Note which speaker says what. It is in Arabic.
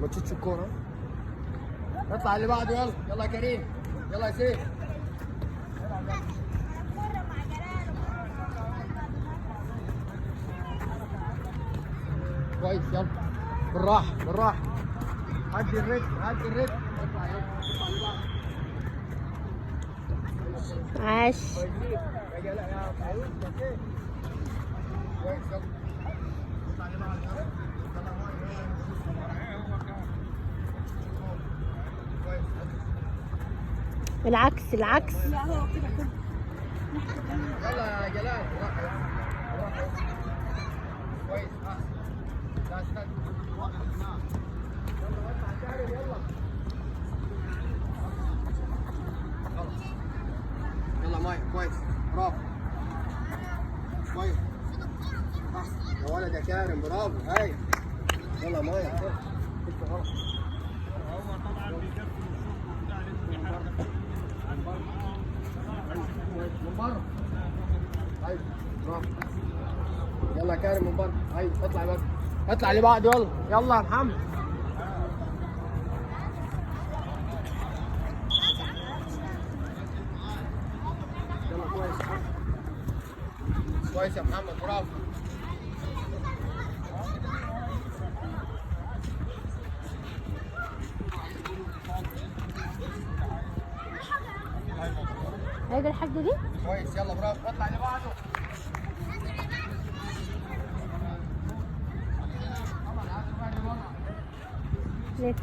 Speaker 1: ما تشوتش الكورة. اطلع اللي بعده. يلا يلا يا كريم. يلا يا سيف. كويس. يلا بالراحة بالراحة. هدي الريتم هدي الريتم. اطلع يلا اطلع اللي بعده.
Speaker 2: عاش.
Speaker 1: يا لا يا فاروق يا سيف. كويس. يلا اطلع اللي بعده. يلا كويس.
Speaker 2: العكس العكس.
Speaker 3: لا هو كده كده.
Speaker 1: يلا يا جلال. كويس. لا استنى. يلا اطلع كارم. يلا يلا ماي. كويس. برافو. كويس. يا ولد يا كارم. برافو. هاي. يلا ماي. انت غلط.
Speaker 4: هو طبعا بيكفي الشوط وبتاع لازم يحرك
Speaker 1: من بره. ايوه برافو. يلا يا كارم من بره. ايوه اطلع بره. اطلع اللي بعده. يلا يلا يا محمد. يلا كويس. كويس يا محمد. برافو.
Speaker 2: هيدا الحاجة دي.
Speaker 1: كويس. يلا برافو. اطلع اللي بعده.
Speaker 2: ليه؟